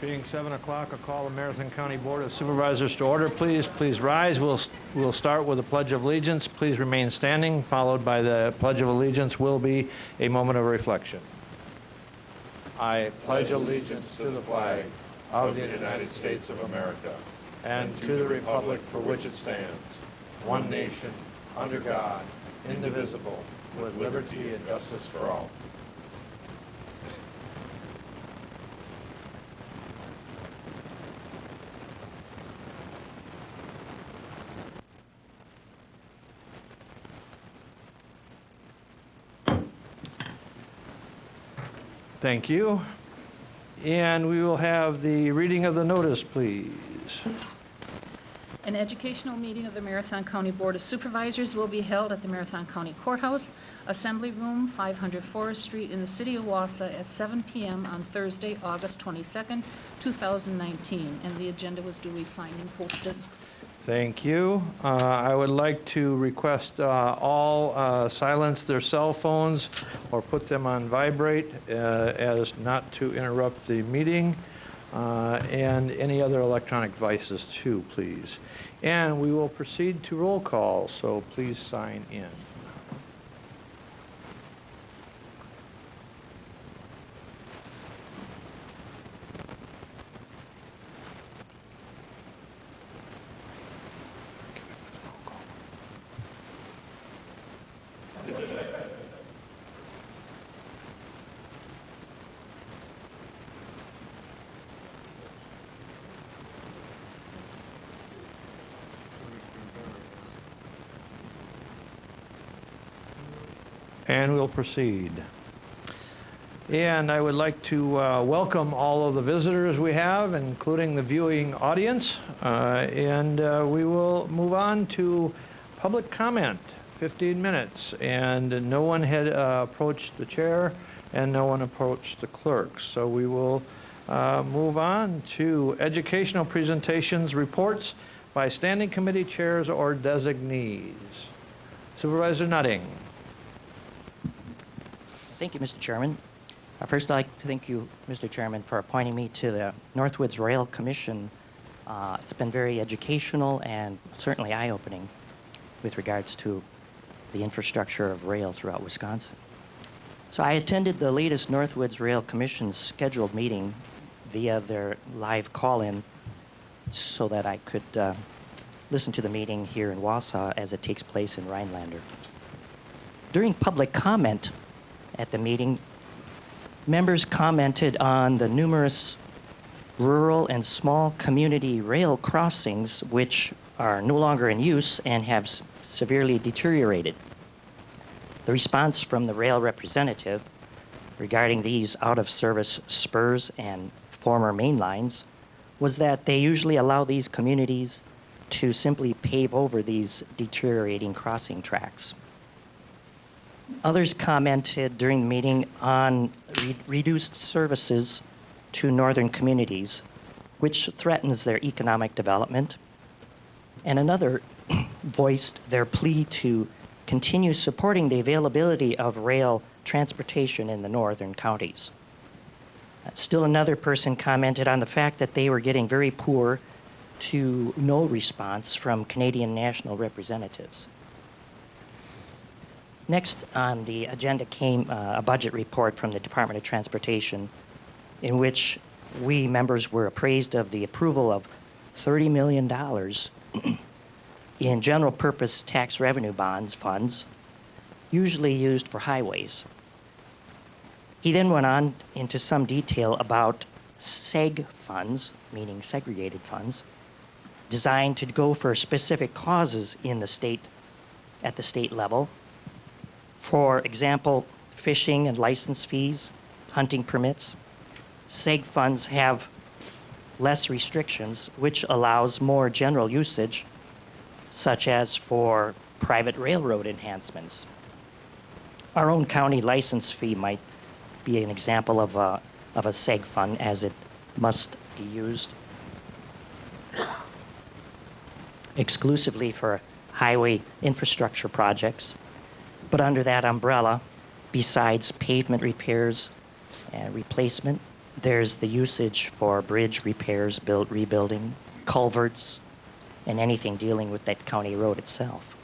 Being 7 o'clock, I'll call the Marathon County Board of Supervisors to order. Please rise. We'll start with the Pledge of Allegiance. Please remain standing. Followed by the Pledge of Allegiance will be a moment of reflection. I pledge allegiance to the flag of the United States of America and to the republic for which it stands, one nation, under God, indivisible, with liberty and justice for all. Thank you. And we will have the reading of the notice, please. An educational meeting of the Marathon County Board of Supervisors will be held at the Marathon County Courthouse, Assembly Room, 500 Forest Street in the city of Wausau at 7 p.m. on Thursday, August 22nd, 2019. And the agenda was duly signed and posted. Thank you. I would like to request all silence their cell phones or put them on vibrate as not to interrupt the meeting, and any other electronic devices too, please. And we will proceed to roll call, so please sign in. And we'll proceed. And I would like to welcome all of the visitors we have, including the viewing audience. We will move on to public comment, 15 minutes. And no one had approached the chair and no one approached the clerk. So we will move on to educational presentations, reports by standing committee chairs or designees. Supervisor Nutting. Thank you, Mr. Chairman. First, I'd like to thank you, Mr. Chairman, for appointing me to the Northwoods Rail Commission. It's been very educational and certainly eye-opening with regards to the infrastructure of rail throughout Wisconsin. So I attended the latest Northwoods Rail Commission's scheduled meeting via their live call-in so that I could listen to the meeting here in Wausau as it takes place in Rhinelander. During public comment at the meeting, members commented on the numerous rural and small community rail crossings which are no longer in use and have severely deteriorated. The response from the rail representative regarding these out-of-service spurs and former main lines was that they usually allow these communities to simply pave over these deteriorating crossing tracks. Others commented during the meeting on reduced services to northern communities, which threatens their economic development. And another voiced their plea to continue supporting the availability of rail transportation in the northern counties. Still another person commented on the fact that they were getting very poor to no response from Canadian national representatives. Next on the agenda came a budget report from the Department of Transportation in which we members were appraised of the approval of $30 million in general purpose tax revenue bonds funds, usually used for highways. He then went on into some detail about SEG funds, meaning segregated funds, designed to go for specific causes in the state, at the state level. For example, fishing and license fees, hunting permits. SEG funds have less restrictions, which allows more general usage, such as for private railroad enhancements. Our own county license fee might be an example of a SEG fund, as it must be used exclusively for highway infrastructure projects. But under that umbrella, besides pavement repairs and replacement, there's the usage for bridge repairs, rebuilding, culverts, and anything dealing with that county road itself.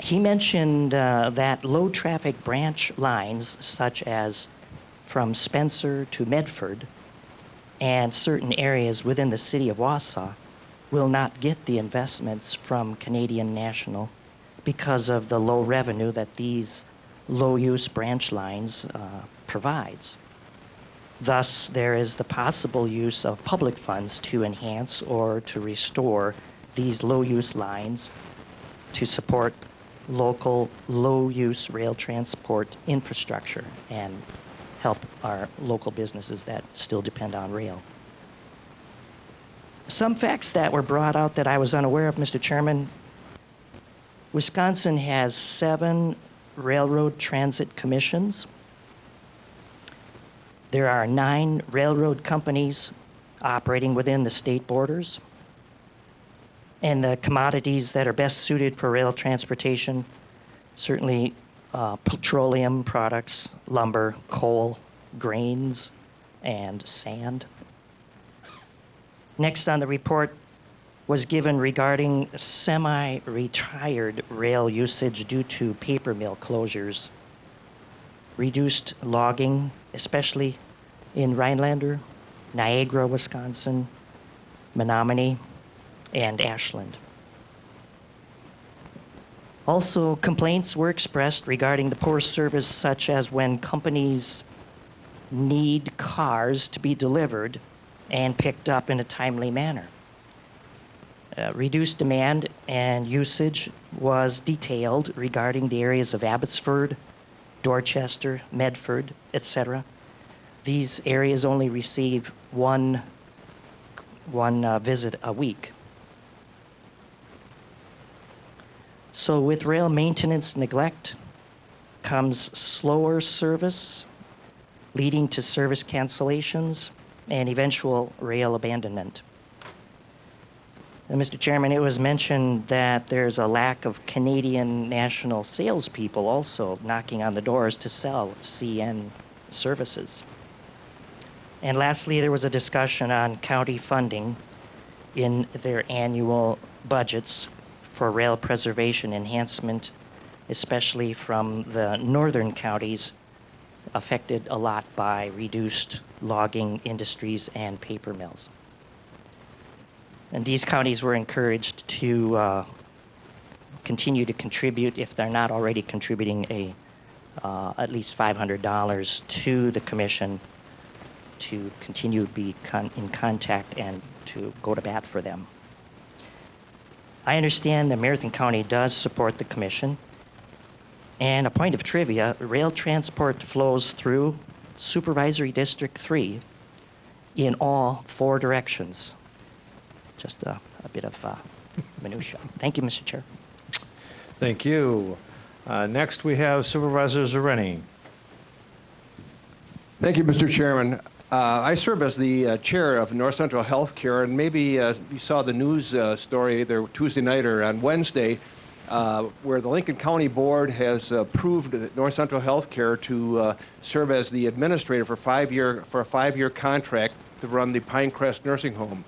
He mentioned that low traffic branch lines, such as from Spencer to Medford and certain areas within the city of Wausau, will not get the investments from Canadian National because of the low revenue that these low-use branch lines provides. Thus, there is the possible use of public funds to enhance or to restore these low-use lines to support local low-use rail transport infrastructure and help our local businesses that still depend on rail. Some facts that were brought out that I was unaware of, Mr. Chairman. Wisconsin has 7 railroad transit commissions. There are 9 railroad companies operating within the state borders. And the commodities that are best suited for rail transportation, certainly petroleum products, lumber, coal, grains, and sand. Next on the report was given regarding semi-retired rail usage due to paper mill closures, reduced logging, especially in Rhinelander, Niagara, Wisconsin, Menominee, and Ashland. Also, complaints were expressed regarding the poor service, such as when companies need cars to be delivered and picked up in a timely manner. Reduced demand and usage was detailed regarding the areas of Abbotsford, Dorchester, Medford, etc. These areas only receive one visit a week. So with rail maintenance neglect comes slower service, leading to service cancellations and eventual rail abandonment. And Mr. Chairman, it was mentioned that there's a lack of Canadian National salespeople also knocking on the doors to sell CN services. And lastly, there was a discussion on county funding in their annual budgets for rail preservation enhancement, especially from the northern counties affected a lot by reduced logging industries and paper mills. And these counties were encouraged to continue to contribute, if they're not already contributing at least $500 to the commission, to continue to be in contact and to go to bat for them. I understand that Marathon County does support the commission. And a point of trivia, rail transport flows through Supervisory District 3 in all 4 directions. Just a bit of minutia. Thank you, Mr. Chair. Thank you. Next, we have Supervisor Zereni. Thank you, Mr. Chairman. I serve as the chair of North Central Healthcare, and maybe you saw the news story there Tuesday night or on Wednesday, where the Lincoln County Board has approved North Central Healthcare to serve as the administrator for a 5-year contract to run the Pinecrest Nursing Home.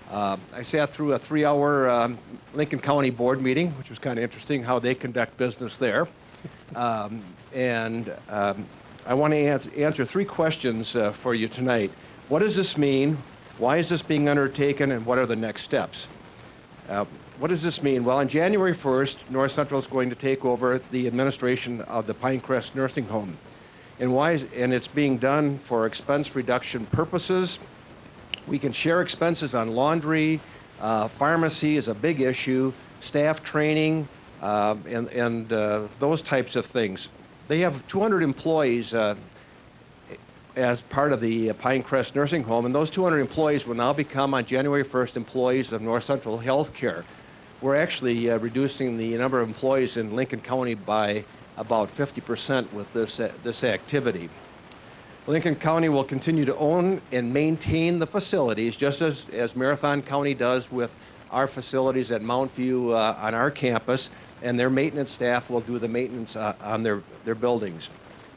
I sat through a 3-hour Lincoln County Board meeting, which was kind of interesting how they conduct business there. I want to answer 3 questions for you tonight. What does this mean? Why is this being undertaken? And what are the next steps? What does this mean? Well, on January 1st, North Central is going to take over the administration of the Pinecrest Nursing Home. And it's being done for expense reduction purposes. We can share expenses on laundry, pharmacy is a big issue, staff training, and those types of things. They have 200 employees as part of the Pinecrest Nursing Home, and those 200 employees will now become, on January 1st, employees of North Central Healthcare. We're actually reducing the number of employees in Lincoln County by about 50% with this activity. Lincoln County will continue to own and maintain the facilities, just as Marathon County does with our facilities at Mount View on our campus. and their maintenance staff will do the maintenance on their buildings.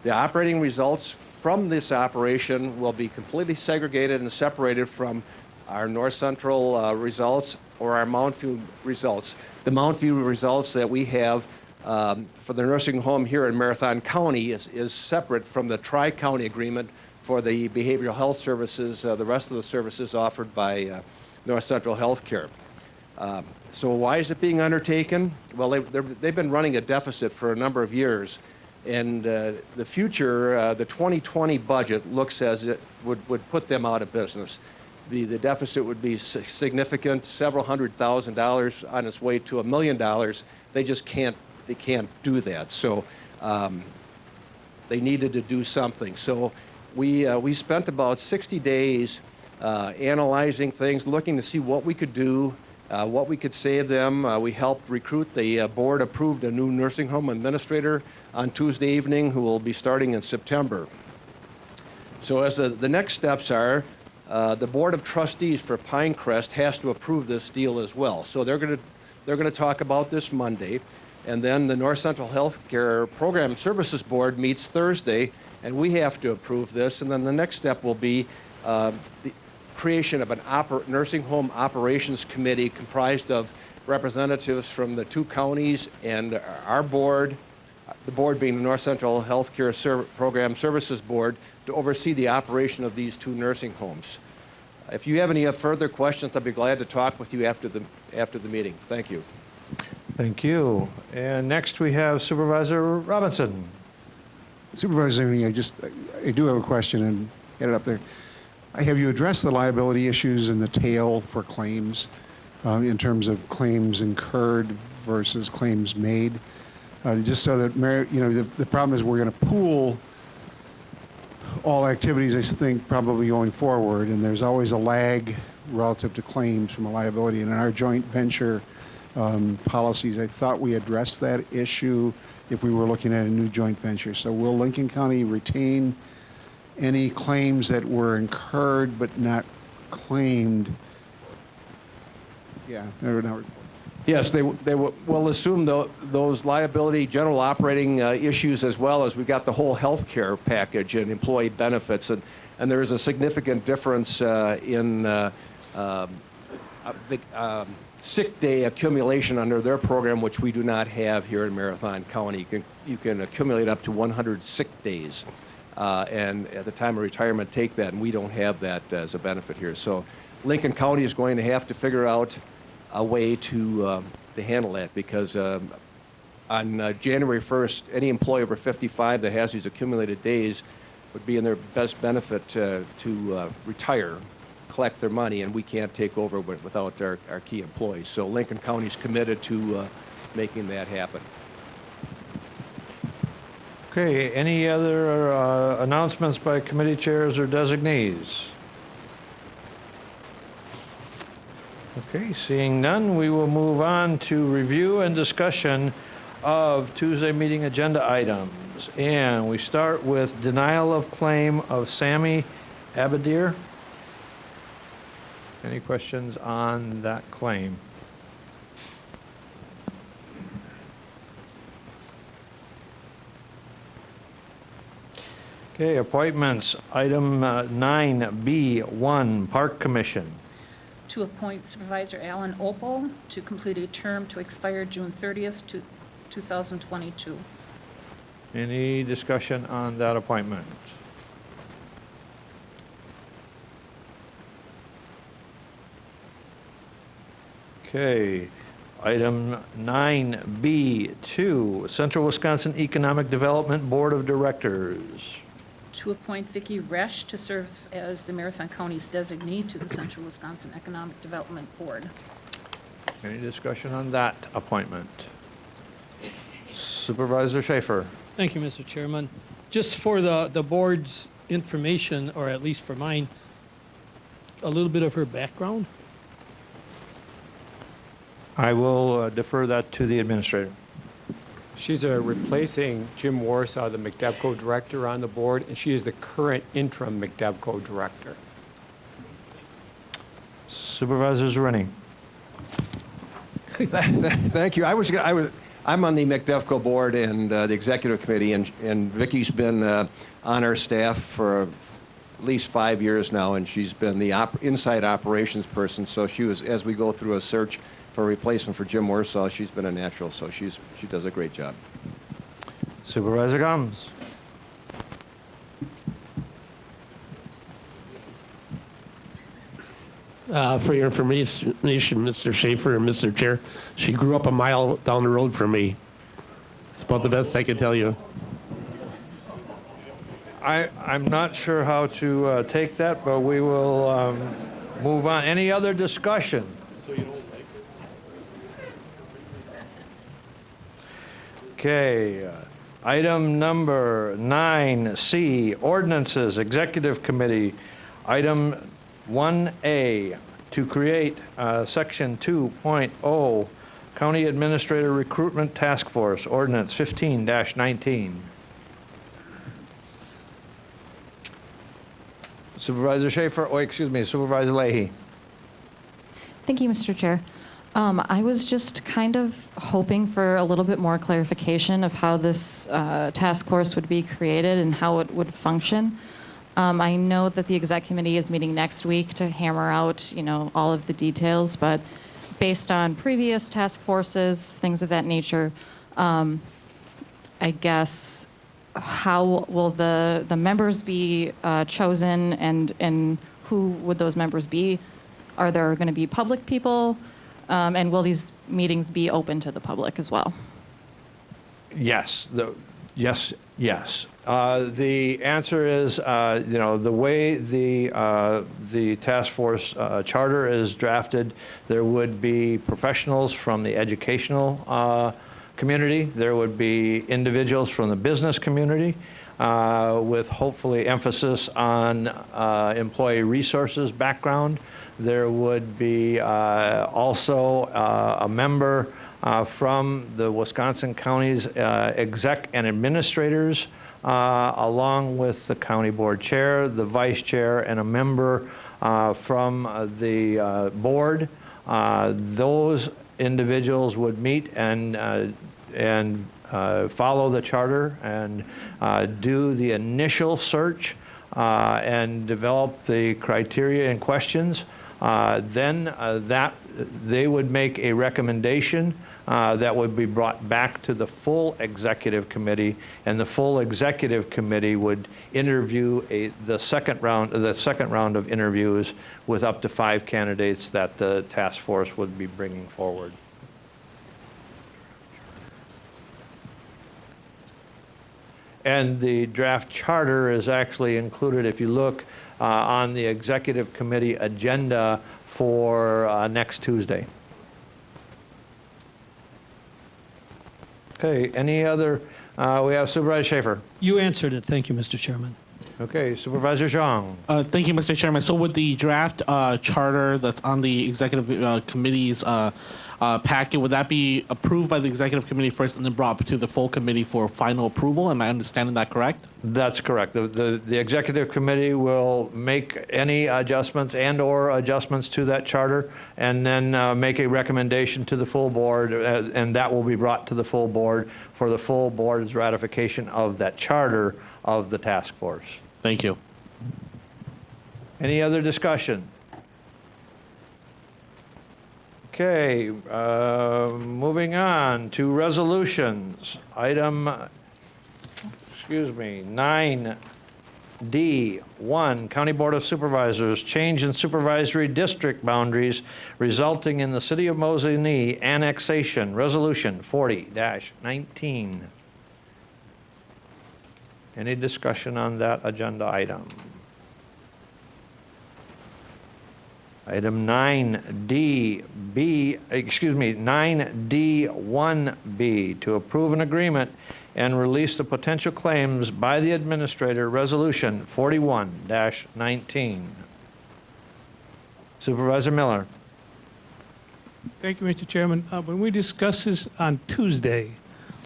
The operating results from this operation will be completely segregated and separated from our North Central results or our Mount View results. The Mount View results that we have for the nursing home here in Marathon County is separate from the Tri-County agreement for the behavioral health services, the rest of the services offered by North Central Healthcare. So why is it being undertaken? Well, they've been running a deficit for a number of years, and the future, the 2020 budget looks as it would put them out of business. The deficit would be significant, several $100,000 on its way to $1 million. They just can't do that. So they needed to do something. So we spent about 60 days analyzing things, looking to see what we could do, what we could save them. We helped recruit. The board approved a new nursing home administrator on Tuesday evening who will be starting in September. So as the next steps are, the Board of Trustees for Pinecrest has to approve this deal as well. So they're going to talk about this Monday, and then the North Central Healthcare Program Services Board meets Thursday, and we have to approve this. And then the next step will be the creation of an nursing home operations committee comprised of representatives from the two counties and our board, the board being the North Central Healthcare Program Services Board, to oversee the operation of these two nursing homes. If you have any further questions, I'd be glad to talk with you after the meeting. Thank you. Thank you. And next we have Supervisor Robinson. Supervisor Rooney, I do have a question and get it up there. Have you addressed the liability issues in the tail for claims in terms of claims incurred versus claims made? Just so that, the problem is we're going to pool all activities, I think, probably going forward, and there's always a lag relative to claims from a liability. And in our joint venture policies, I thought we addressed that issue if we were looking at a new joint venture. So will Lincoln County retain any claims that were incurred but not claimed? Yeah, never know. Yes, they will assume those liability general operating issues, as well as we got the whole health care package and employee benefits. And there is a significant difference in sick day accumulation under their program, which we do not have here in Marathon County. You can accumulate up to 100 sick days, and at the time of retirement take that, and we don't have that as a benefit here. So Lincoln County is going to have to figure out a way to handle that, because on January 1st, any employee over 55 that has these accumulated days would be in their best benefit to retire, collect their money, and we can't take over without our key employees. So Lincoln County is committed to making that happen. Okay, any other announcements by committee chairs or designees? Okay, seeing none, we will move on to review and discussion of Tuesday meeting agenda items. And we start with denial of claim of Sammy Abadir. Any questions on that claim? Okay, appointments. Item 9B1, Park Commission. To appoint Supervisor Alan Opel to complete a term to expire June 30th, 2022. Any discussion on that appointment? Okay, item 9B2, Central Wisconsin Economic Development Board of Directors. To appoint Vicki Resch to serve as the Marathon County's designee to the Central Wisconsin Economic Development Board. Any discussion on that appointment? Supervisor Schaefer. Thank you, Mr. Chairman. Just for the board's information, or at least for mine, a little bit of her background. I will defer that to the administrator. She's replacing Jim Warsaw, the McDevco director on the board, and she is the current interim McDevco director. Supervisor Zereni. Thank you. I was I'm on the McDevco board and the executive committee, and Vicky's been on our staff for at least 5 years now, and she's been the inside operations person. So she was, as we go through a search for a replacement for Jim Warsaw, she's been a natural. So she does a great job. Supervisor Gomes. For your information, Mr. Schaefer and Mr. Chair, she grew up a mile down the road from me. It's about the best I can tell you. I'm not sure how to take that, but we will move on. Any other discussion? Okay. Item number 9C, ordinances, executive committee. Item 1A, to create Section 2.0 County Administrator Recruitment Task Force, Ordinance 15-19. Supervisor Schaefer, Supervisor Leahy. Thank you, Mr. Chair. I was just kind of hoping for a little bit more clarification of how this task force would be created and how it would function. I know that the exec committee is meeting next week to hammer out, all of the details, but based on previous task forces, things of that nature, I guess, how will the members be chosen, and who would those members be? Are there going to be public people? And will these meetings be open to the public as well? Yes. Yes. The answer is, the way the task force charter is drafted, there would be professionals from the educational community. There would be individuals from the business community, with hopefully emphasis on employee resources background. There would be also a member from the Wisconsin county's exec and administrators, along with the county board chair, the vice chair, and a member from the board. Those individuals would meet and follow the charter and do the initial search and develop the criteria and questions. Then they would make a recommendation that would be brought back to the full executive committee, and the full executive committee would interview the second round of interviews with up to 5 candidates that the task force would be bringing forward. And the draft charter is actually included, if you look, on the executive committee agenda for next Tuesday. Okay, any other? We have Supervisor Schaefer. You answered it. Thank you, Mr. Chairman. Okay, Supervisor Zhang. Thank you, Mr. Chairman. So with the draft charter that's on the executive committee's packet, would that be approved by the executive committee first and then brought to the full committee for final approval? Am I understanding that correct? That's correct. The executive committee will make any adjustments and/or adjustments to that charter, and then make a recommendation to the full board, and that will be brought to the full board for the full board's ratification of that charter of the task force. Thank you. Any other discussion? Okay, moving on to resolutions. Item, 9D1, County Board of Supervisors, change in supervisory district boundaries resulting in the City of Mosinee annexation, Resolution 40-19. Any discussion on that agenda item? Item 9D1B, to approve an agreement and release the potential claims by the administrator, Resolution 41-19. Supervisor Miller. Thank you, Mr. Chairman. When we discuss this on Tuesday,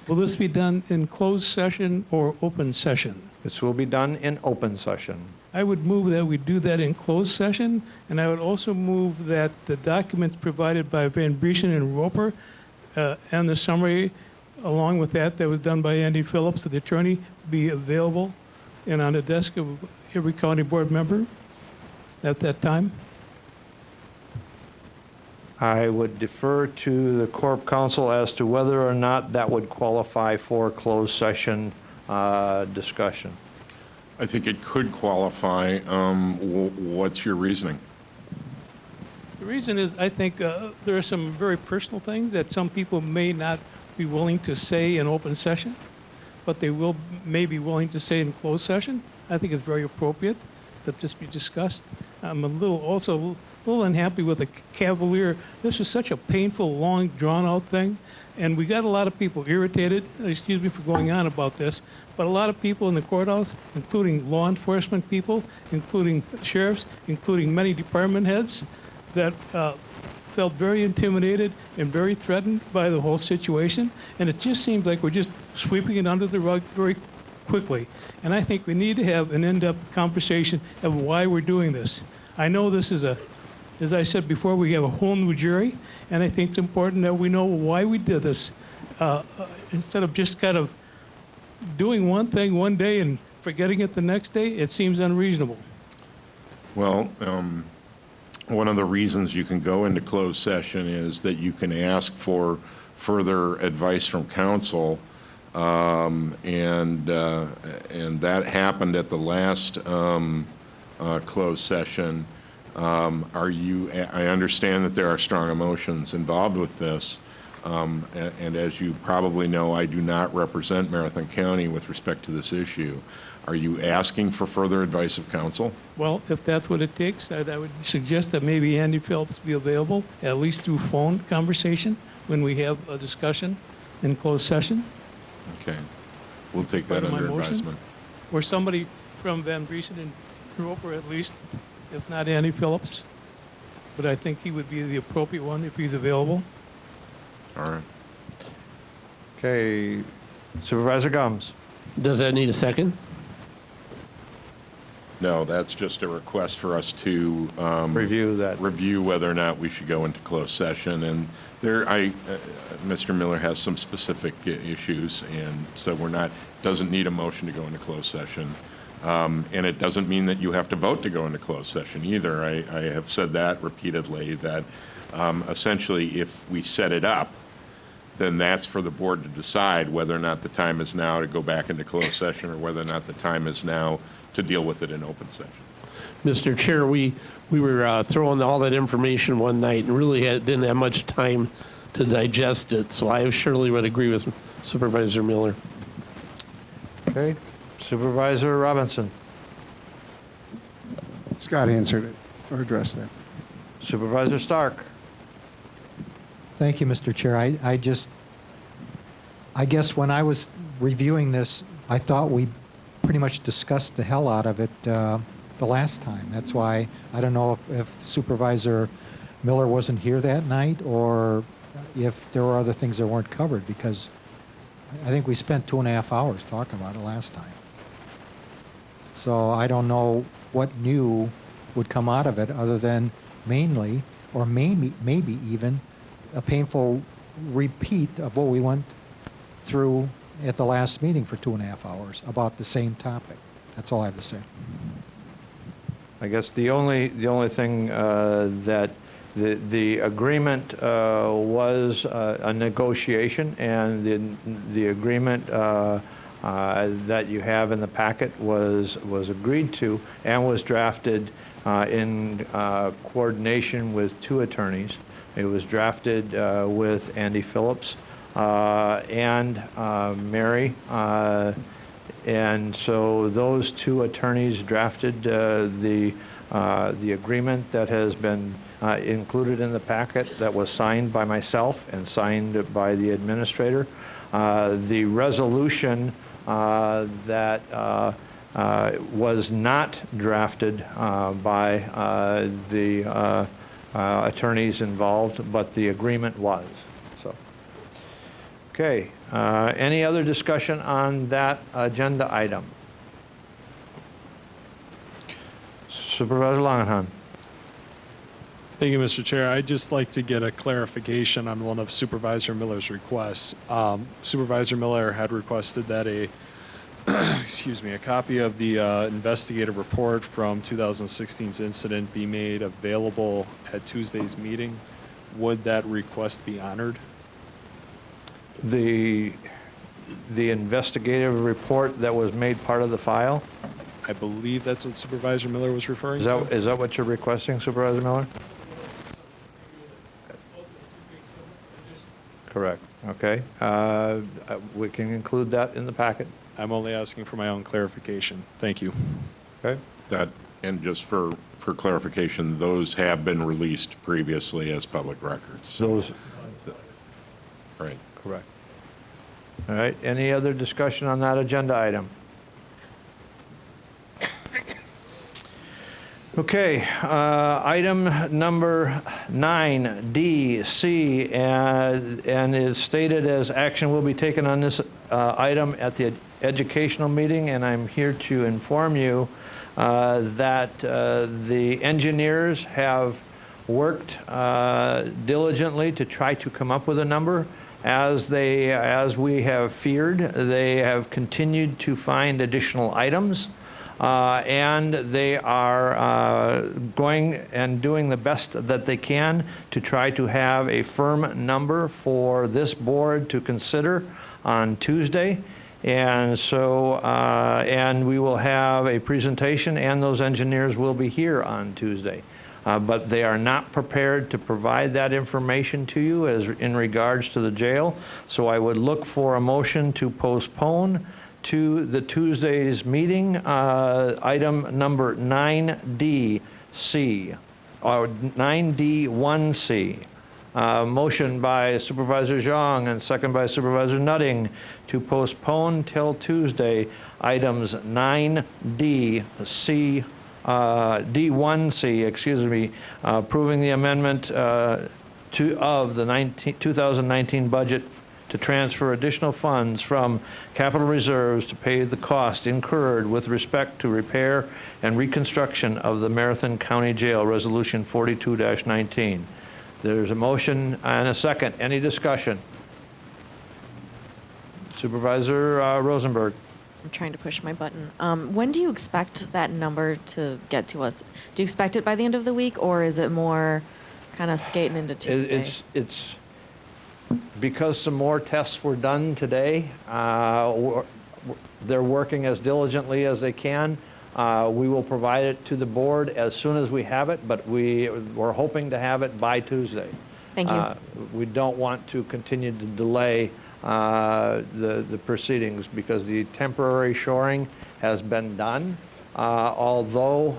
will this be done in closed session or open session? This will be done in open session. I would move that we do that in closed session, and I would also move that the documents provided by Van Briesen and Roper and the summary along with that was done by Andy Phillips, the attorney, be available and on the desk of every county board member at that time? I would defer to the Corp Counsel as to whether or not that would qualify for closed session discussion. I think it could qualify. What's your reasoning? The reason is I think there are some very personal things that some people may not be willing to say in open session, but they may be willing to say in closed session. I think it's very appropriate that this be discussed. I'm also a little unhappy with the cavalier. This was such a painful, long, drawn-out thing, and we got a lot of people irritated. Excuse me for going on about this, but a lot of people in the courthouse, including law enforcement people, including sheriffs, including many department heads, that felt very intimidated and very threatened by the whole situation. And it just seems like we're just sweeping it under the rug very quickly. And I think we need to have an in-depth conversation of why we're doing this. I know this is as I said before, we have a whole new jury, and I think it's important that we know why we did this, instead of just kind of doing one thing one day and forgetting it the next day. It seems unreasonable. Well, one of the reasons you can go into closed session is that you can ask for further advice from counsel, and that happened at the last closed session. I understand that there are strong emotions involved with this, and as you probably know, I do not represent Marathon County with respect to this issue. Are you asking for further advice of counsel? Well, if that's what it takes, I would suggest that maybe Andy Phillips be available, at least through phone conversation, when we have a discussion in closed session. Okay. We'll take that under advisement. Or somebody from Van Briesen and Roper at least, if not Andy Phillips. But I think he would be the appropriate one if he's available. All right. Okay, Supervisor Gumbs. Does that need a second? No, that's just a request for us to review whether or not we should go into closed session. And Mr. Miller has some specific issues, and so doesn't need a motion to go into closed session. And it doesn't mean that you have to vote to go into closed session either. I have said that repeatedly, that essentially if we set it up, then that's for the board to decide whether or not the time is now to go back into closed session or whether or not the time is now to deal with it in open session. Mr. Chair, we were throwing all that information one night and really didn't have much time to digest it, so I surely would agree with Supervisor Miller. Okay, Supervisor Robinson. Scott answered it or addressed that. Supervisor Stark. Thank you, Mr. Chair. I guess when I was reviewing this, I thought we pretty much discussed the hell out of it the last time. That's why I don't know if Supervisor Miller wasn't here that night or if there were other things that weren't covered, because I think we spent 2.5 hours talking about it last time. So I don't know what new would come out of it other than mainly, or maybe even, a painful repeat of what we went through at the last meeting for 2.5 hours about the same topic. That's all I have to say. I guess the only thing that the agreement was a negotiation, and the agreement that you have in the packet was agreed to and was drafted in coordination with two attorneys. It was drafted with Andy Phillips and Mary, and so those two attorneys drafted the agreement that has been included in the packet, that was signed by myself and signed by the administrator. The resolution that was not drafted by the attorneys involved, but the agreement was. So, okay. Any other discussion on that agenda item? Supervisor Langenhan. Thank you, Mr. Chair. I'd just like to get a clarification on one of Supervisor Miller's requests. Supervisor Miller had requested that a copy of the investigative report from 2016's incident be made available at Tuesday's meeting. Would that request be honored? The investigative report that was made part of the file? I believe that's what Supervisor Miller was referring to. Is that what you're requesting, Supervisor Miller? Correct. Okay. We can include that in the packet. I'm only asking for my own clarification. Thank you. Okay. And just for clarification, those have been released previously as public records. Those. Right. Correct. All right. Any other discussion on that agenda item? Okay, item number 9D, and is stated as action will be taken on this item at the educational meeting, and I'm here to inform you that the engineers have worked diligently to try to come up with a number. As we have feared, they have continued to find additional items. And they are going and doing the best that they can to try to have a firm number for this board to consider on Tuesday. And so, and we will have a presentation, and those engineers will be here on Tuesday. But they are not prepared to provide that information to you as in regards to the jail. So I would look for a motion to postpone to the Tuesday's meeting, item number 9D-C, or 9D-1C. Motion by Supervisor Zhang and second by Supervisor Nutting to postpone till Tuesday items 9D-C, D1C, excuse me, approving the amendment of the 2019 budget to transfer additional funds from capital reserves to pay the cost incurred with respect to repair and reconstruction of the Marathon County Jail, Resolution 42-19. There's a motion and a second. Any discussion? Supervisor Rosenberg. I'm trying to push my button. When do you expect that number to get to us? Do you expect it by the end of the week, or is it more kind of skating into Tuesday? It's because some more tests were done today. They're working as diligently as they can. We will provide it to the board as soon as we have it, but we're hoping to have it by Tuesday. Thank you. We don't want to continue to delay the proceedings because the temporary shoring has been done, although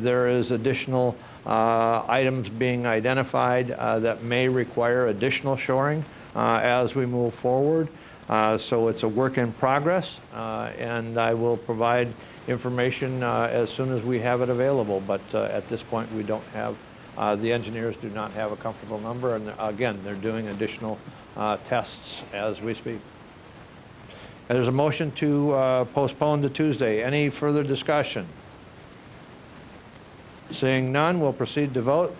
there is additional items being identified that may require additional shoring as we move forward. So it's a work in progress, and I will provide information as soon as we have it available. But at this point, we don't have, the engineers do not have a comfortable number. And again, they're doing additional tests as we speak. There's a motion to postpone to Tuesday. Any further discussion? Seeing none, we'll proceed to vote.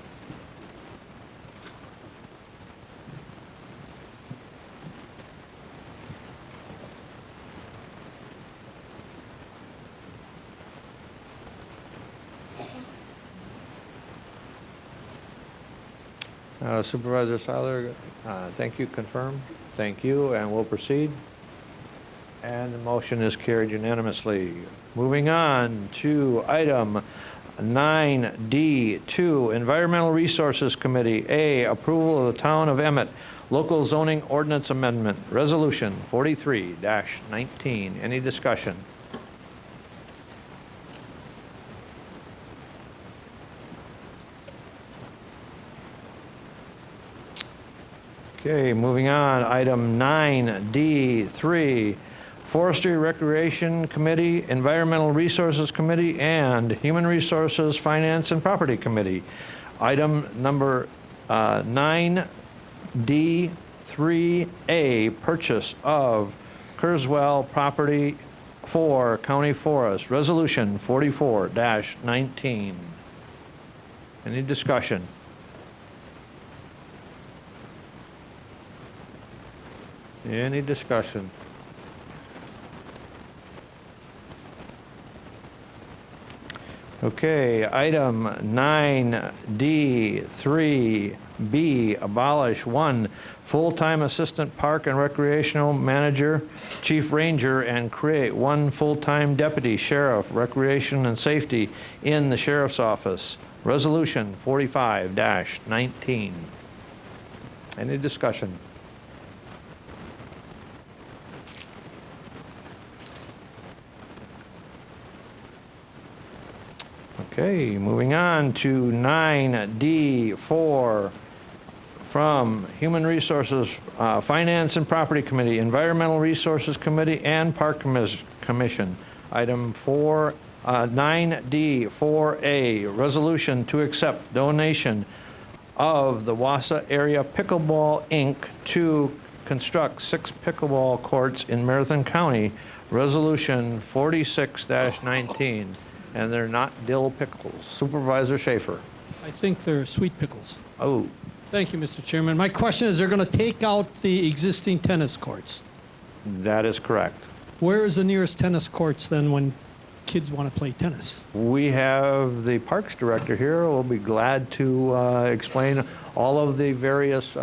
Supervisor Seiler, thank you. Confirm. Thank you, and we'll proceed. And the motion is carried unanimously. Moving on to item 9D2, Environmental Resources Committee. A, approval of the Town of Emmett Local Zoning Ordinance Amendment, Resolution 43-19. Any discussion? Okay, moving on, item 9D3, Forestry Recreation Committee, Environmental Resources Committee, and Human Resources, Finance, and Property Committee. Item number 9D3A, purchase of Kurzweil property for County Forest, Resolution 44-19. Any discussion? Any discussion? Okay, item 9D, 3B, abolish 1, full-time assistant park and recreational manager, chief ranger, and create 1 full-time deputy sheriff, recreation and safety in the sheriff's office. Resolution 45-19. Any discussion? Okay, moving on to 9D4 from Human Resources, Finance and Property Committee, Environmental Resources Committee, and Park Commission. Item 9D4A, resolution to accept donation of the Wausau Area Pickleball, Inc. to construct 6 pickleball courts in Marathon County. Resolution 46-19. And they're not dill pickles. Supervisor Schaefer. I think they're sweet pickles. Oh. Thank you, Mr. Chairman. My question is, they're going to take out the existing tennis courts. That is correct. Where is the nearest tennis courts then when kids want to play tennis? We have the Parks Director here. We'll be glad to explain all of the various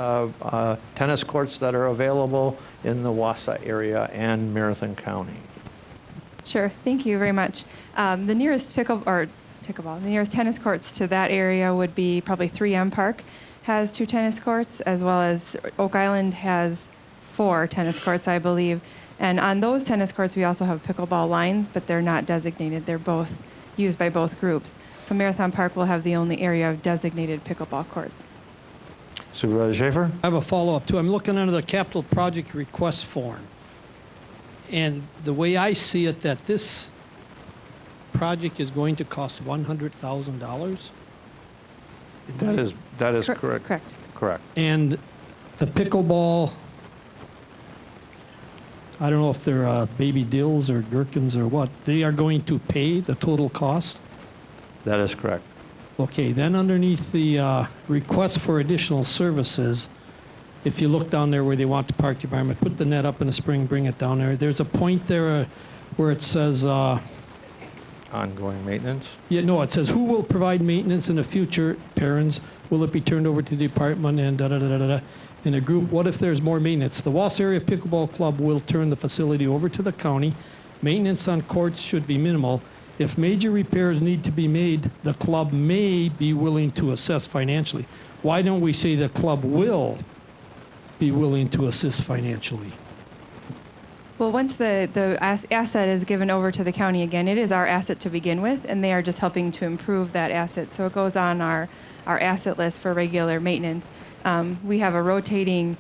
tennis courts that are available in the Wausau area and Marathon County. Sure, thank you very much. The nearest the nearest tennis courts to that area would be probably 3M Park has 2 tennis courts, as well as Oak Island has 4 tennis courts, I believe. And on those tennis courts, we also have pickleball lines, but they're not designated. They're both used by both groups. So Marathon Park will have the only area of designated pickleball courts. Supervisor Schaefer? I have a follow-up too. I'm looking under the capital project request form. And the way I see it, that this project is going to cost $100,000. That is correct. Correct. Correct. And the pickleball, I don't know if they're baby dills or gherkins or what, they are going to pay the total cost? That is correct. Okay, then underneath the request for additional services, if you look down there where they want the park department, put the net up in the spring, bring it down there. There's a point there where it says... ongoing maintenance? Yeah, no, it says, who will provide maintenance in the future, parents? Will it be turned over to the department and da-da-da-da-da? In a group, what if there's more maintenance? The Wausau Area Pickleball Club will turn the facility over to the county. Maintenance on courts should be minimal. If major repairs need to be made, the club may be willing to assess financially. Why don't we say the club will be willing to assist financially? Well, once the asset is given over to the county again, it is our asset to begin with, and they are just helping to improve that asset. So it goes on our asset list for regular maintenance. We have a rotating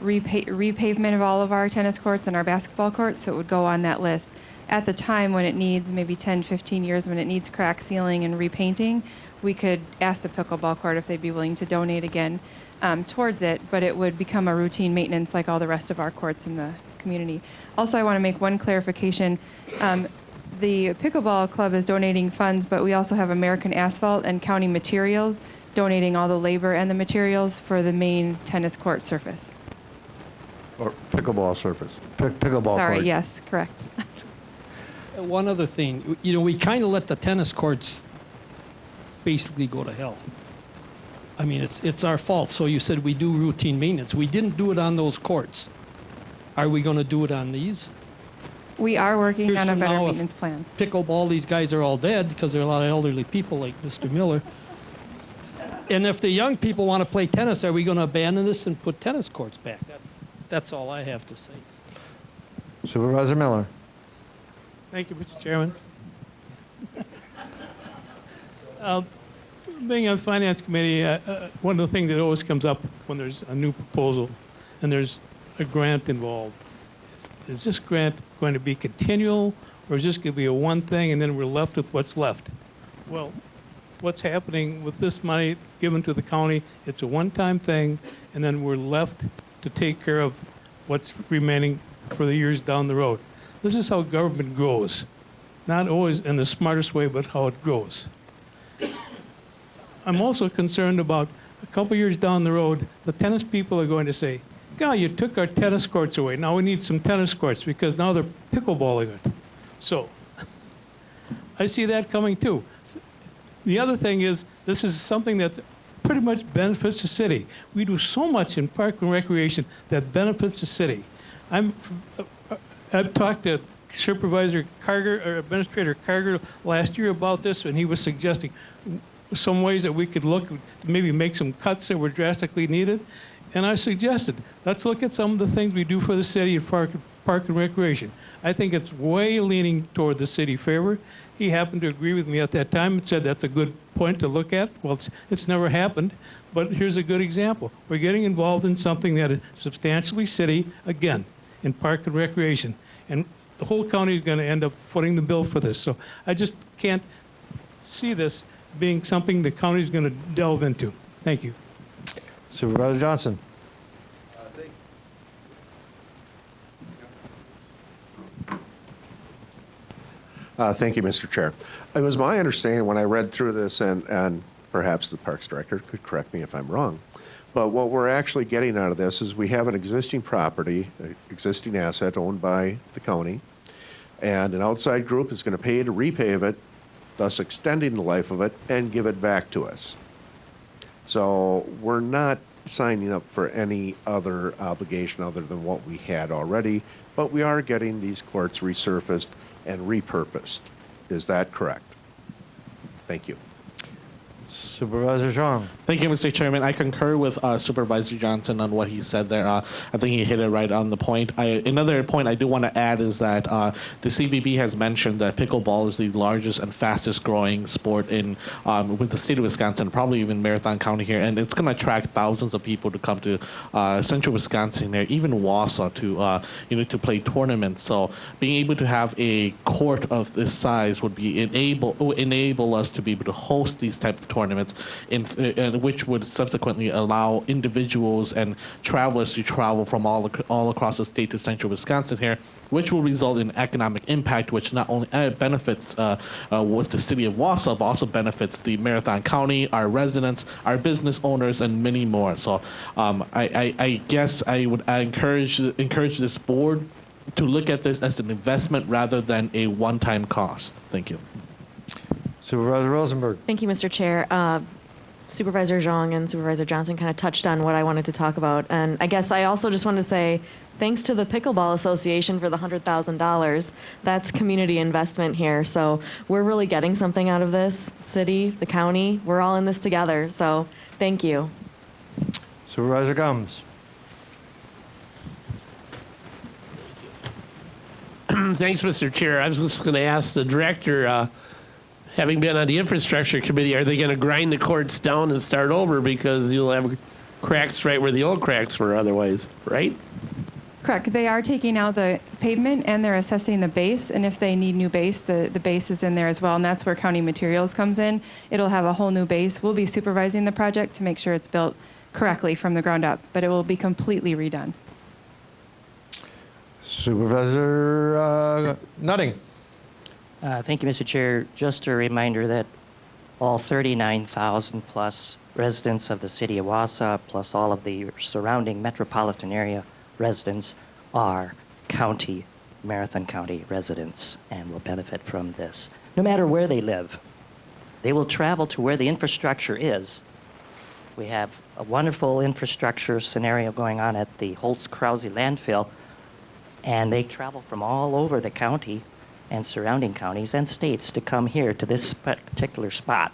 repavement of all of our tennis courts and our basketball courts, so it would go on that list. At the time when it needs, maybe 10, 15 years, when it needs crack sealing and repainting, we could ask the pickleball court if they'd be willing to donate again towards it, but it would become a routine maintenance like all the rest of our courts in the community. Also, I want to make one clarification. The pickleball club is donating funds, but we also have American Asphalt and County Materials donating all the labor and the materials for the main tennis court surface. Or pickleball surface. Pickleball Sorry, court. yes, correct. One other thing, you know, we kind of let the tennis courts basically go to hell. I mean, it's our fault. So you said we do routine maintenance. We didn't do it on those courts. Are we going to do it on these? We are working Here's on a some better now, if maintenance plan. Pickleball, these guys are all dead because there are a lot of elderly people like Mr. Miller. And if the young people want to play tennis, are we going to abandon this and put tennis courts back? That's all I have to say. Supervisor Miller. Thank you, Mr. Chairman. Being on the Finance Committee, one of the things that always comes up when there's a new proposal and there's a grant involved, is this grant going to be continual, or is this going to be a one thing and then we're left with what's left? Well, what's happening with this money given to the county, it's a one-time thing, and then we're left to take care of what's remaining for the years down the road. This is how government grows. Not always in the smartest way, but how it grows. I'm also concerned about a couple years down the road, the tennis people are going to say, God, you took our tennis courts away. Now we need some tennis courts because now they're pickleballing it. So I see that coming too. The other thing is, this is something that pretty much benefits the city. We do so much in park and recreation that benefits the city. I've talked to Supervisor Carger, or Administrator Carger last year about this, and he was suggesting some ways that we could look, maybe make some cuts that were drastically needed. And I suggested, let's look at some of the things we do for the city in park and recreation. I think it's way leaning toward the city favor. He happened to agree with me at that time and said that's a good point to look at. Well, it's never happened, but here's a good example. We're getting involved in something that is substantially city, again, in park and recreation. And the whole county is going to end up footing the bill for this. So I just can't see this being something the county is going to delve into. Thank you. Supervisor Johnson. Thank you, Mr. Chair. It was my understanding when I read through this, and perhaps the Parks Director could correct me if I'm wrong, but what we're actually getting out of this is we have an existing property, an existing asset owned by the county, and an outside group is going to pay to repave it, thus extending the life of it, and give it back to us. So we're not signing up for any other obligation other than what we had already, but we are getting these courts resurfaced and repurposed. Is that correct? Thank you. Supervisor Zhang. Thank you, Mr. Chairman. I concur with Supervisor Johnson on what he said there. I think he hit it right on the point. Another point I do want to add is that the CVB has mentioned that pickleball is the largest and fastest growing sport in with the state of Wisconsin, probably even Marathon County here, and it's going to attract thousands of people to come to central Wisconsin there, even Wausau, to play tournaments. So being able to have a court of this size would be enable us to be able to host these type of tournaments, which would subsequently allow individuals and travelers to travel from all across the state to central Wisconsin here, which will result in economic impact, which not only benefits with the city of Wausau, but also benefits the Marathon County, our residents, our business owners, and many more. So I guess I would encourage this board to look at this as an investment rather than a one-time cost. Thank you. Supervisor Rosenberg. Thank you, Mr. Chair. Supervisor Zhang and Supervisor Johnson kind of touched on what I wanted to talk about. And I guess I also just wanted to say thanks to the Pickleball Association for the $100,000. That's community investment here. So we're really getting something out of this. City, the county, we're all in this together. So thank you. Supervisor Gumbs. Thanks, Mr. Chair. I was just going to ask the director, having been on the infrastructure committee, are they going to grind the courts down and start over because you'll have cracks right where the old cracks were otherwise, right? Correct. They are taking out the pavement and they're assessing the base. And if they need new base, the base is in there as well. And that's where County Materials comes in. It'll have a whole new base. We'll be supervising the project to make sure it's built correctly from the ground up, but it will be completely redone. Supervisor Nutting. Thank you, Mr. Chair. Just a reminder that all 39,000 plus residents of the city of Wausau, plus all of the surrounding metropolitan area residents, are Marathon County residents and will benefit from this. No matter where they live, they will travel to where the infrastructure is. We have a wonderful infrastructure scenario going on at the Holtz-Krause landfill, and they travel from all over the county and surrounding counties and states to come here to this particular spot.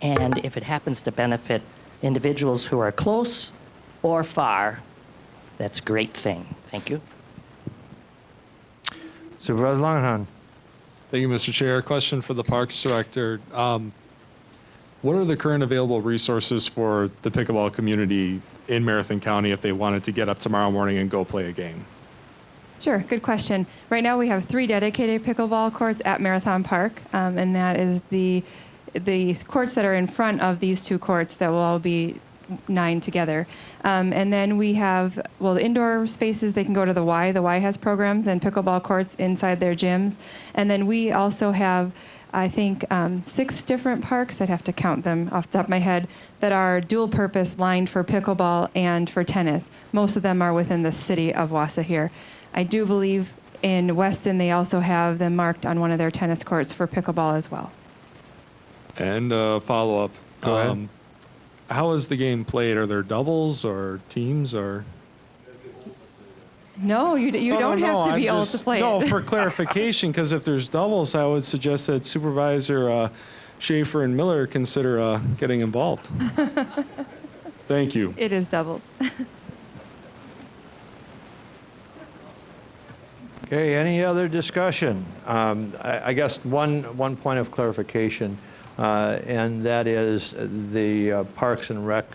And if it happens to benefit individuals who are close or far, that's a great thing. Thank you. Supervisor Langenhan. Thank you, Mr. Chair. Question for the Parks Director. What are the current available resources for the pickleball community in Marathon County if they wanted to get up tomorrow morning and go play a game? Sure, good question. Right now we have 3 dedicated pickleball courts at Marathon Park, and that is the courts that are in front of these 2 courts that will all be 9 together. And then we have, well, the indoor spaces, they can go to the Y. The Y has programs and pickleball courts inside their gyms. And then we also have I think 6 different parks, I'd have to count them off the top of my head, that are dual purpose lined for pickleball and for tennis. Most of them are within the city of Wausau here. I do believe in Weston they also have them marked on one of their tennis courts for pickleball as well. And follow up. Go ahead. How is the game played? Are there doubles or teams or? No, you don't have to I'm be old to play No, it. for clarification, because if there's doubles, I would suggest that Supervisor Schaefer and Miller consider getting involved. Thank you. It is doubles. Okay, any other discussion? I guess one point of clarification, and that is the Parks and Rec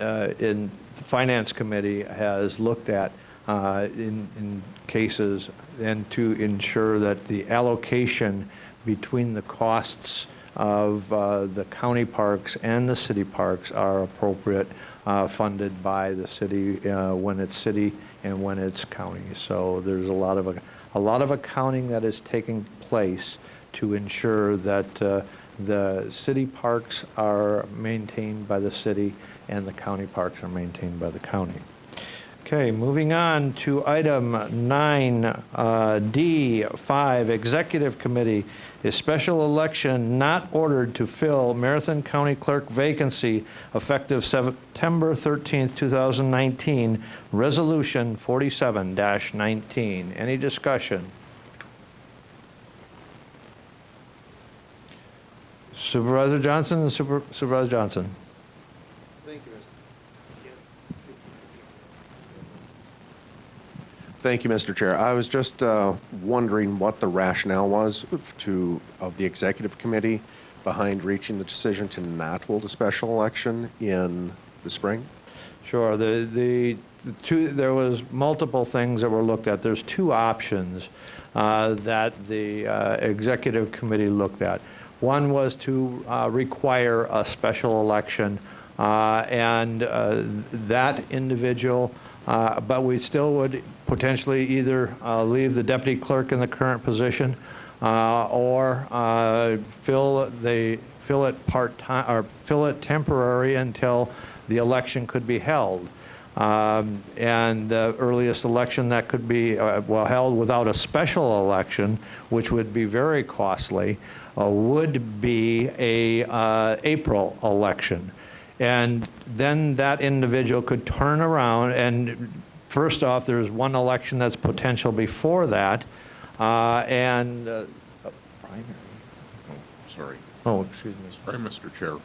in the Finance Committee has looked at in cases and to ensure that the allocation between the costs of the county parks and the city parks are appropriate, funded by the city when it's city and when it's county. So there's a lot of accounting that is taking place to ensure that the city parks are maintained by the city and the county parks are maintained by the county. Okay, moving on to item 9D5, Executive Committee, a special election not ordered to fill Marathon County Clerk vacancy effective September 13th, 2019, Resolution 47-19. Any discussion? Supervisor Johnson and Supervisor Johnson. Thank you, Mr. Chair. I was just wondering what the rationale was of the executive committee behind reaching the decision to not hold a special election in the spring. Sure. There was multiple things that were looked at. There's 2 options that the executive committee looked at. One was to require a special election, and that individual. But we still would potentially either leave the deputy clerk in the current position or fill it part-time or fill it temporary until the election could be held. And the earliest election that could be held without a special election, which would be very costly, would be a April election. And then that individual could turn around and, first off, there's one election that's potential before that, and primary. Sorry. Oh, excuse me. Sorry, Mr. Chair.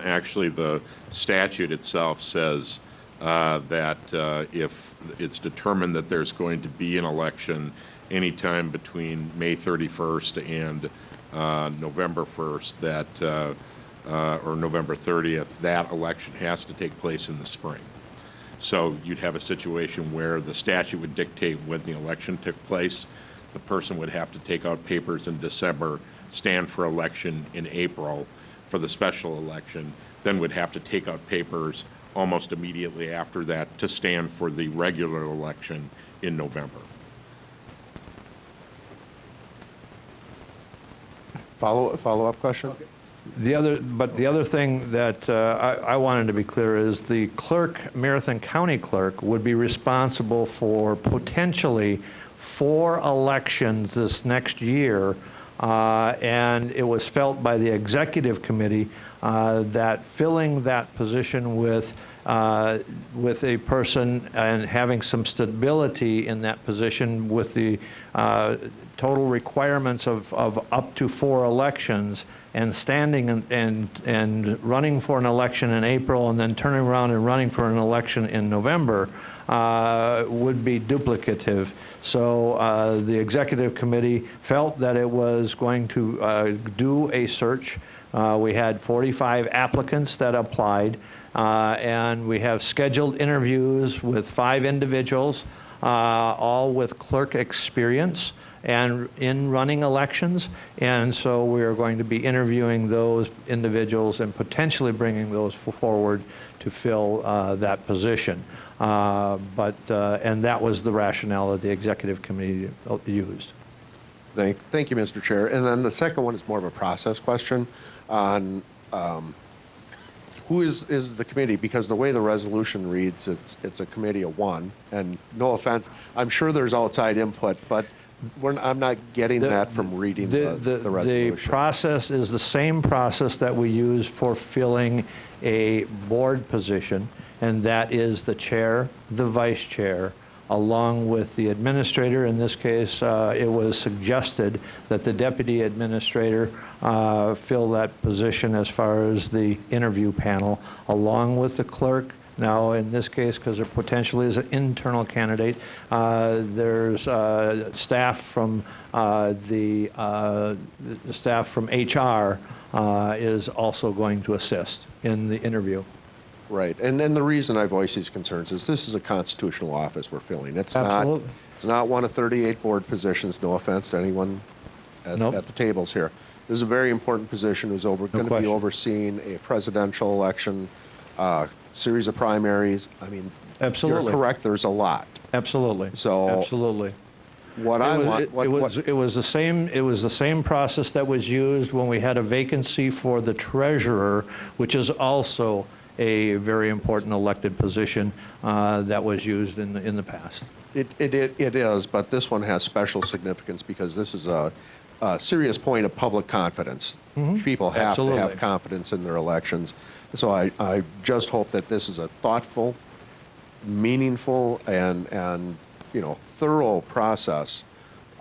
Actually, the statute itself says that if it's determined that there's going to be an election anytime between May 31st and November 1st, that or November 30th, that election has to take place in the spring. So you'd have a situation where the statute would dictate when the election took place. The person would have to take out papers in December, stand for election in April for the special election, then would have to take out papers almost immediately after that to stand for the regular election in November. Follow-up question? Okay. The other thing that I wanted to be clear is the clerk, Marathon County Clerk, would be responsible for potentially 4 elections this next year, and it was felt by the executive committee that filling that position with a person and having some stability in that position with the total requirements of up to 4 elections and standing and running for an election in April and then turning around and running for an election in November would be duplicative. So the executive committee felt that it was going to do a search. We had 45 applicants that applied, and we have scheduled interviews with 5 individuals, all with clerk experience and in running elections. And so we are going to be interviewing those individuals and potentially bringing those forward to fill that position. And that was the rationale that the executive committee used. Thank you, Mr. Chair. And then the second one is more of a process question on who is the committee? Because the way the resolution reads, it's a committee of one. And no offense, I'm sure there's outside input, but I'm not getting that from reading the resolution. The process is the same process that we use for filling a board position, and that is the chair, the vice chair, along with the administrator. In this case, it was suggested that the deputy administrator fill that position as far as the interview panel, along with the clerk. Now, in this case, because there potentially is an internal candidate, there's staff from the staff from HR is also going to assist in the interview. Right, and then the reason I voice these concerns is this is a constitutional office we're filling. It's Absolutely. It's not one of 38 board positions. No offense to anyone at the tables here. This is a very important position who's going to be overseeing a presidential election, series of primaries. I mean, Absolutely. You're correct. There's a lot. Absolutely. So absolutely. It was the same process that was used when we had a vacancy for the treasurer, which is also a very important elected position that was used in the past. It is, but this one has special significance because this is a serious point of public confidence. People have to have confidence in their elections. So I just hope that this is a thoughtful, meaningful, and thorough process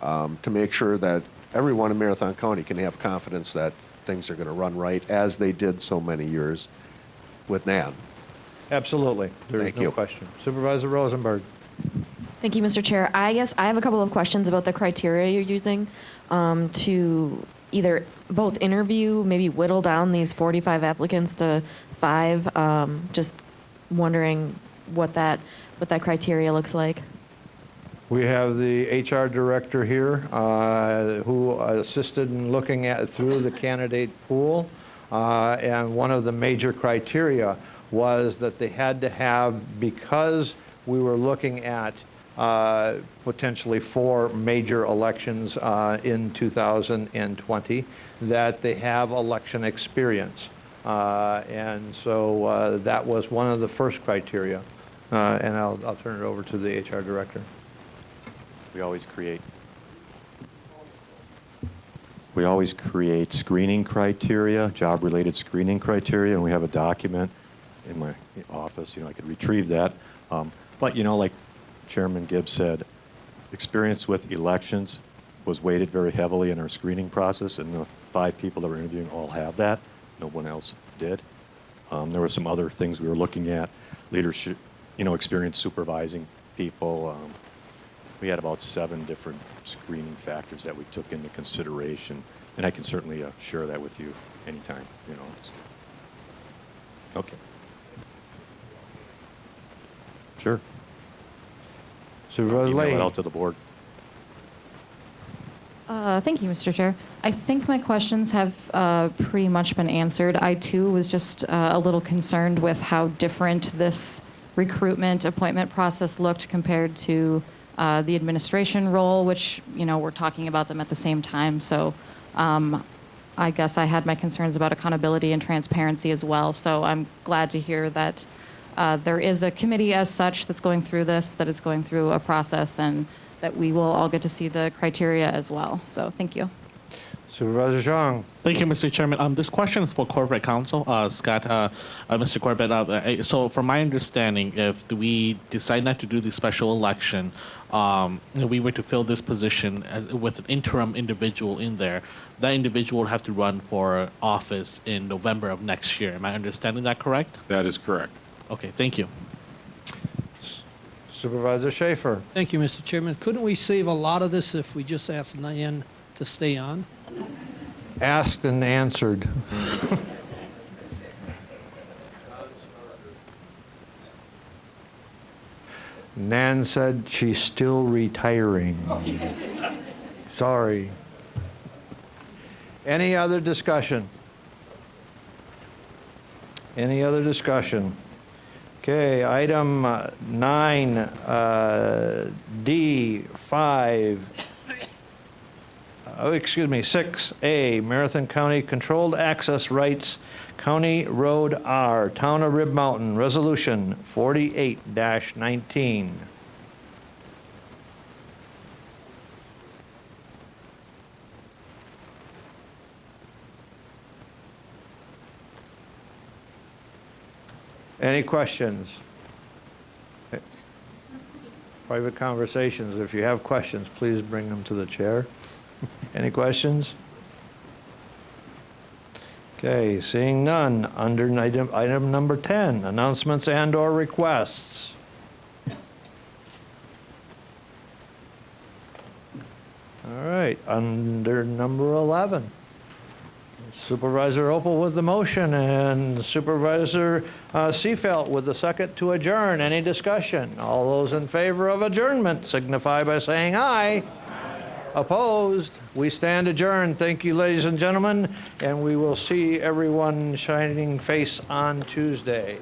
to make sure that everyone in Marathon County can have confidence that things are going to run right, as they did so many years with Nan. Absolutely. There's no question. Supervisor Rosenberg. Thank you, Mr. Chair. I guess I have a couple of questions about the criteria you're using to either both interview, maybe whittle down these 45 applicants to 5. Just wondering what that criteria looks like. We have the HR director here who assisted in looking through the candidate pool. And one of the major criteria was that they had to have, because we were looking at potentially 4 major elections in 2020, that they have election experience. And so that was one of the first criteria. And I'll turn it over to the HR director. We always create screening criteria, job-related screening criteria, and we have a document in my office. I could retrieve that. But like Chairman Gibbs said, experience with elections was weighted very heavily in our screening process, and the 5 people that we're interviewing all have that. No one else did. There were some other things we were looking at, leadership, experience supervising people. We had about 7 different screening factors that we took into consideration, and I can certainly share that with you anytime. Okay. Sure. Supervisor Lane. Email it out to the board. Thank you, Mr. Chair. I think my questions have pretty much been answered. I, too, was just a little concerned with how different this recruitment appointment process looked compared to the administration role, which, we're talking about them at the same time. So I guess I had my concerns about accountability and transparency as well. So I'm glad to hear that there is a committee as such that's going through this, that it's going through a process, and that we will all get to see the criteria as well. So thank you. Supervisor Zhang. Thank you, Mr. Chairman. This question is for Corporate Counsel, Scott, Mr. Corbett. So from my understanding, if we decide not to do the special election, we were to fill this position with an interim individual in there, that individual would have to run for office in November of next year. Am I understanding that correct? That is correct. Okay, thank you. Supervisor Schaefer. Thank you, Mr. Chairman. Couldn't we save a lot of this if we just asked Nan to stay on? Asked and answered. Nan said she's still retiring. Sorry. Any other discussion? Any other discussion? Okay, item 9D5. 6A, Marathon County Controlled Access Rights, County Road R, Town of Rib Mountain, Resolution 48-19. Any questions? Private conversations. If you have questions, please bring them to the chair. Any questions? Okay, seeing none. Under item number 10, announcements and/or requests. All right, under number 11. Supervisor Opel with the motion and Supervisor Seefeld with the second to adjourn. Any discussion? All those in favor of adjournment signify by saying aye. Opposed? We stand adjourned. Thank you, ladies and gentlemen, and we will see everyone shining face on Tuesday.